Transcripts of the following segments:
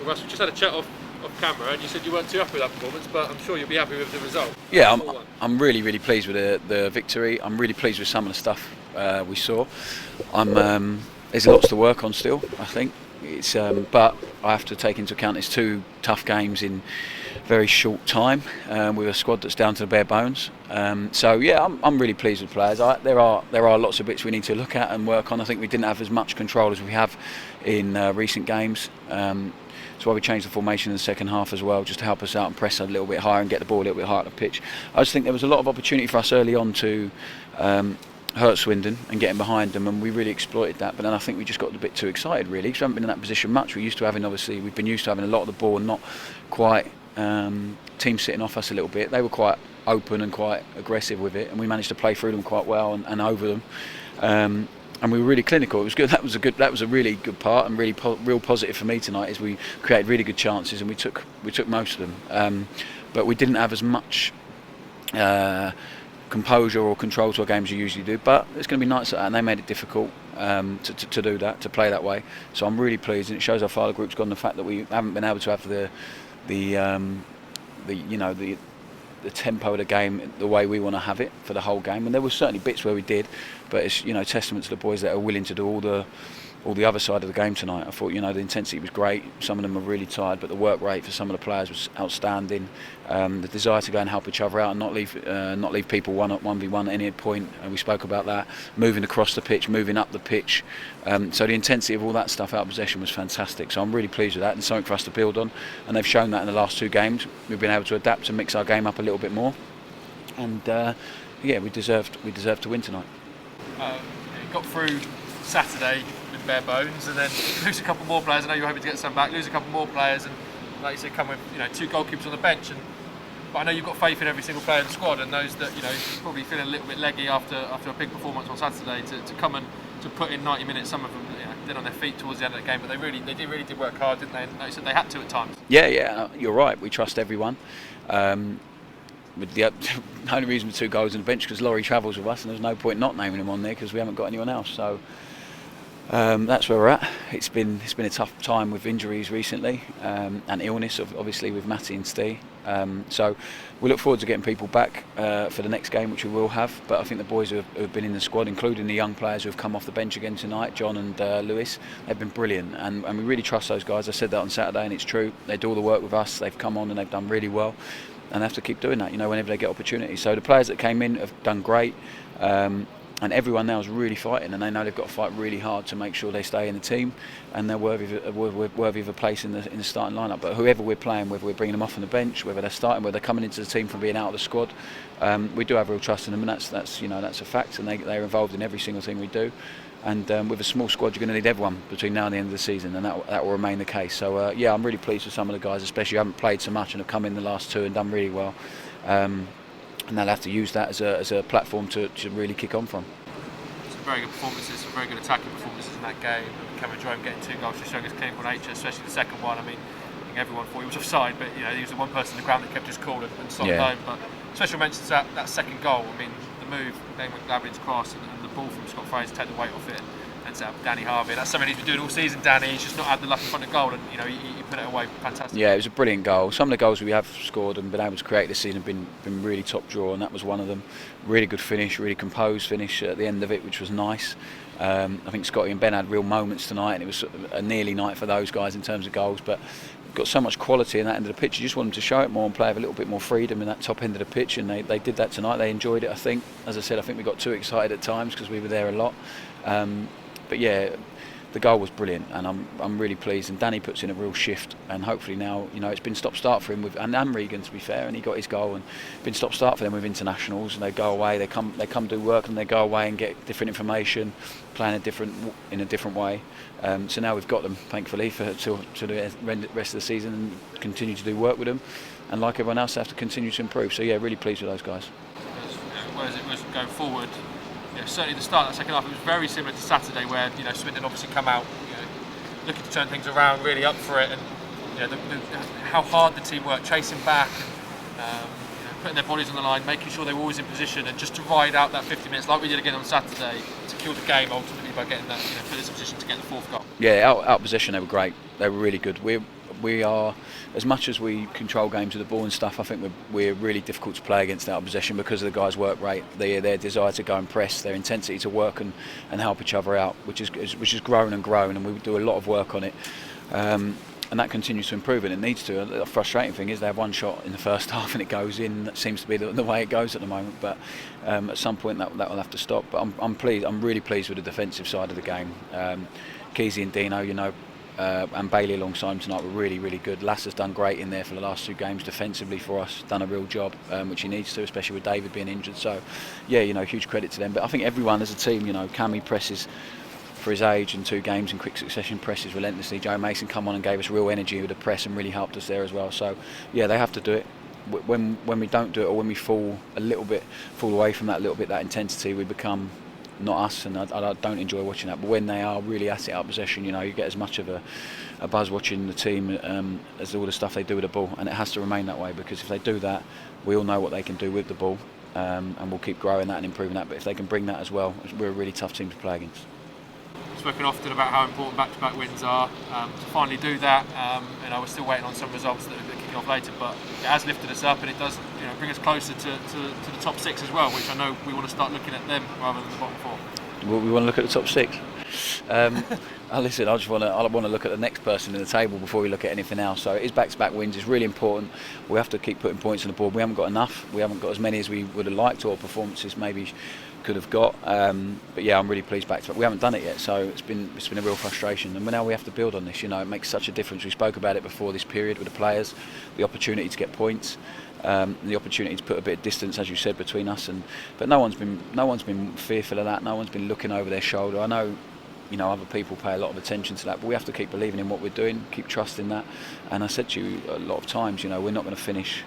Russ, we just had a chat off camera, and you said you weren't too happy with that performance, but I'm sure you'll be happy with the result. Yeah, I'm really pleased with the victory. I'm really pleased with some of the stuff we saw. There's lots to work on still, I think. But I have to take into account it's 2 tough games in very short time with a squad that's down to the bare bones. So yeah, I'm really pleased with players. There are lots of bits we need to look at and work on. I think we didn't have as much control as we have in recent games. That's why we changed the formation in the second half as well, just to help us out and press a little bit higher and get the ball a little bit higher at the pitch. I just think there was a lot of opportunity for us early on to hurt Swindon and getting behind them, and we really exploited that. But then I think we just got a bit too excited, really, because we haven't been in that position much. We've been used to having a lot of the ball and not quite teams sitting off us a little bit. They were quite open and quite aggressive with it, and we managed to play through them quite well and over them. And we were really clinical. It was good. That was a really good part, and real positive for me tonight is we created really good chances and we took most of them. But we didn't have as much composure or control to our games you usually do. But it's going to be nights like that, and they made it difficult to do that, to play that way. So I'm really pleased, and it shows how far the group's gone. The fact that we haven't been able to have the tempo of the game the way we want to have it for the whole game, and there were certainly bits where we did, but it's testament to the boys that are willing to do all the other side of the game tonight. I thought the intensity was great. Some of them were really tired, but the work rate for some of the players was outstanding. The desire to go and help each other out and not leave people 1v1 at any point, and we spoke about that. Moving across the pitch, moving up the pitch. So the intensity of all that stuff out of possession was fantastic. So I'm really pleased with that, and something for us to build on. And they've shown that in the last 2 games. We've been able to adapt and mix our game up a little bit more. And we deserved to win tonight. Got through Saturday with bare bones, and then lose a couple more players. I know you're hoping to get some back. Lose a couple more players, and like you said, come with 2 goalkeepers on the bench. But I know you've got faith in every single player in the squad, and those that probably feeling a little bit leggy after a big performance on Saturday to come and to put in 90 minutes. Some of them did on their feet towards the end of the game, but they really did work hard, didn't they? And like you said, they had to at times. Yeah, you're right. We trust everyone. With the only reason for 2 goals on the bench because Laurie travels with us, and there's no point not naming him on there because we haven't got anyone else. So that's where we're at. It's been a tough time with injuries recently and illness, obviously with Matty and Steve. So we look forward to getting people back for the next game, which we will have. But I think the boys who have been in the squad, including the young players who have come off the bench again tonight, John and Lewis, they've been brilliant, and we really trust those guys. I said that on Saturday, and it's true. They do all the work with us. They've come on and they've done really well, and they have to keep doing that, whenever they get opportunities. So the players that came in have done great, and everyone now is really fighting, and they know they've got to fight really hard to make sure they stay in the team, and they're worthy of a place in the starting lineup. But whoever we're playing, whether we're bringing them off on the bench, whether they're starting, whether they're coming into the team from being out of the squad, we do have real trust in them, and that's a fact, and they're involved in every single thing we do. And with a small squad, you're going to need everyone between now and the end of the season, and that will remain the case. So I'm really pleased with some of the guys, especially who haven't played so much and have come in the last 2 and done really well. And they'll have to use that as a platform to really kick on from. Some very good performances, some very good attacking performances in that game. Cameron Jerome getting 2 goals, just showing his clinical nature, especially the second one. I mean, I think everyone thought he was offside, but he was the one person on the ground that kept his cool and slotted home. But special mention to that second goal. I mean, the move, Ben McGlavin's cross and the ball from Scott Fraser take the weight off it and set up Danny Harvey. That's something he's been doing all season, Danny. He's just not had the luck in front of goal, and he put it away. Fantastic. Yeah, it was a brilliant goal. Some of the goals we have scored and been able to create this season have been really top draw, and that was one of them. Really good finish, really composed finish at the end of it, which was nice. I think Scotty and Ben had real moments tonight, and it was a nearly night for those guys in terms of goals, but got so much quality in that end of the pitch. You just want them to show it more and play with a little bit more freedom in that top end of the pitch, and they did that tonight. They enjoyed it, I think. As I said, I think we got too excited at times because we were there a lot. But yeah, the goal was brilliant, and I'm really pleased. And Danny puts in a real shift, and hopefully now it's been stop-start for him and Regan, to be fair, and he got his goal, and been stop-start for them with internationals. And they go away, they come do work, and they go away and get different information, playing in a different way. So now we've got them, thankfully, to the rest of the season, and continue to do work with them. And like everyone else, they have to continue to improve. So yeah, really pleased with those guys. Whereas it was going forward, certainly the start of that second half, it was very similar to Saturday, where Swindon obviously come out looking to turn things around, really up for it, and how hard the team worked, chasing back, and putting their bodies on the line, making sure they were always in position, and just to ride out that 50 minutes like we did again on Saturday to kill the game ultimately by getting that put us in position to get the 4th goal. Yeah, out of position they were great. They were really good. we are, as much as we control games with the ball and stuff, I think we're really difficult to play against out of possession because of the guys' work rate, their desire to go and press, their intensity to work and help each other out, which has grown and grown, and we do a lot of work on it. And that continues to improve, and it needs to. The frustrating thing is they have one shot in the first half and it goes in. That seems to be the way it goes at the moment, but at some point that will have to stop. But I'm pleased. I'm really pleased with the defensive side of the game. Keezy and Dino, and Bailey alongside him tonight were really, really good. Lass has done great in there for the last 2 games defensively for us, done a real job, which he needs to, especially with David being injured. So, yeah, huge credit to them. But I think everyone as a team, Cammy presses for his age in 2 games in quick succession, presses relentlessly. Joe Mason come on and gave us real energy with the press and really helped us there as well. So, yeah, they have to do it. When we don't do it, or when we fall away from that little bit, that intensity, we become not us, and I don't enjoy watching that. But when they are really at it out of possession, you get as much of a buzz watching the team as all the stuff they do with the ball, and it has to remain that way, because if they do that, we all know what they can do with the ball, and we'll keep growing that and improving that. But if they can bring that as well, we're a really tough team to play against. Spoken often about how important back-to-back wins are. To finally do that, we're still waiting on some results that are kicking off later, but it has lifted us up, and it does bring us closer to the top 6 as well, which I know we want to start looking at them rather than the bottom 4. Well, we want to look at the top 6. Listen, I want to look at the next person in the table before we look at anything else. So it is back-to-back wins. It's really important. We have to keep putting points on the board. We haven't got enough. We haven't got as many as we would have liked, or performances maybe could have got. But yeah, I'm really pleased back-to-back. We haven't done it yet, so it's been a real frustration. And now we have to build on this. It makes such a difference. We spoke about it before this period with the players, the opportunity to get points. The opportunity to put a bit of distance, as you said, between us, but no one's been fearful of that. No one's been looking over their shoulder. I know, other people pay a lot of attention to that, but we have to keep believing in what we're doing, keep trusting that. And I said to you a lot of times, we're not going to finish.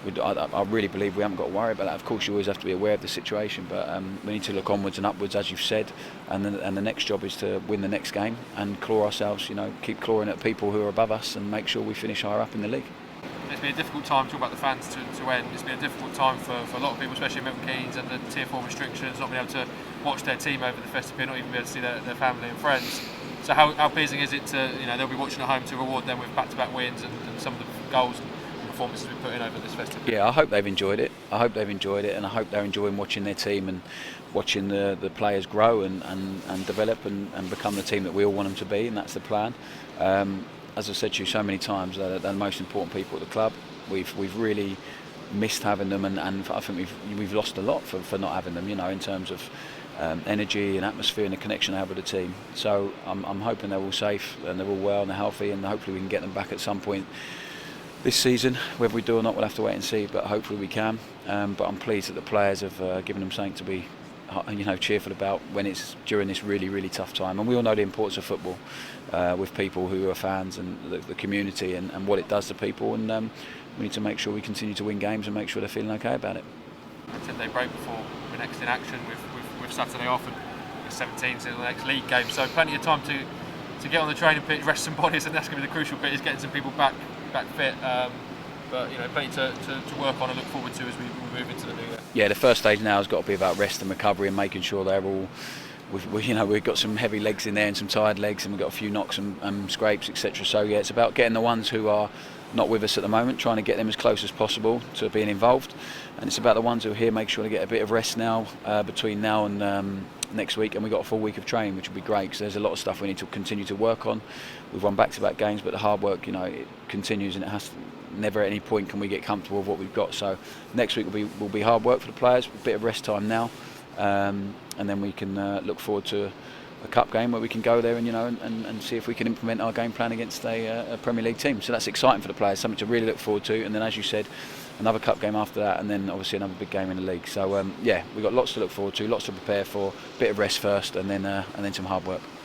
I really believe we haven't got to worry about that. Of course, you always have to be aware of the situation, but we need to look onwards and upwards, as you've said. And the next job is to win the next game and claw ourselves. Keep clawing at people who are above us and make sure we finish higher up in the league. It's been a difficult time, talk about the fans to end. It's been a difficult time for a lot of people, especially in Milton Keynes, and the Tier 4 restrictions, not being able to watch their team over the festive period, not even be able to see their family and friends. So how pleasing is it to, they'll be watching at home, to reward them with back-to-back wins and some of the goals and performances we've put in over this festive period? Yeah, I hope they've enjoyed it. And I hope they're enjoying watching their team and watching the players grow and develop and become the team that we all want them to be, and that's the plan. As I've said to you so many times, they're the most important people at the club. We've really missed having them, and I think we've lost a lot for not having them. In terms of energy and atmosphere and the connection they have with the team. So I'm hoping they're all safe and they're all well and they're healthy, and hopefully we can get them back at some point this season. Whether we do or not, we'll have to wait and see. But hopefully we can. But I'm pleased that the players have given them something to be cheerful about when it's during this really, really tough time. And we all know the importance of football with people who are fans and the community and what it does to people, and we need to make sure we continue to win games and make sure they're feeling okay about it. 10-day break before we're next in action with Saturday off, and 17th is the next league game, so plenty of time to get on the training pitch, rest some bodies, and that's going to be the crucial bit, is getting some people back fit. But plenty to work on and look forward to as we move into the new year. Yeah, the first stage now has got to be about rest and recovery and making sure they're all. We've got some heavy legs in there and some tired legs, and we've got a few knocks and scrapes, etc. So yeah, it's about getting the ones who are not with us at the moment, trying to get them as close as possible to being involved, and it's about the ones who are here, make sure they get a bit of rest now between now and next week, and we've got a full week of training, which will be great, because there's a lot of stuff we need to continue to work on. We've won back-to-back games, but the hard work, it continues, and it has to, never at any point can we get comfortable with what we've got. So next week will be hard work for the players, a bit of rest time now, and then we can look forward to a cup game where we can go there and see if we can implement our game plan against a Premier League team. So that's exciting for the players, something to really look forward to. And then, as you said, another cup game after that, and then obviously another big game in the league. So yeah, we've got lots to look forward to, lots to prepare for. A bit of rest first, and then some hard work.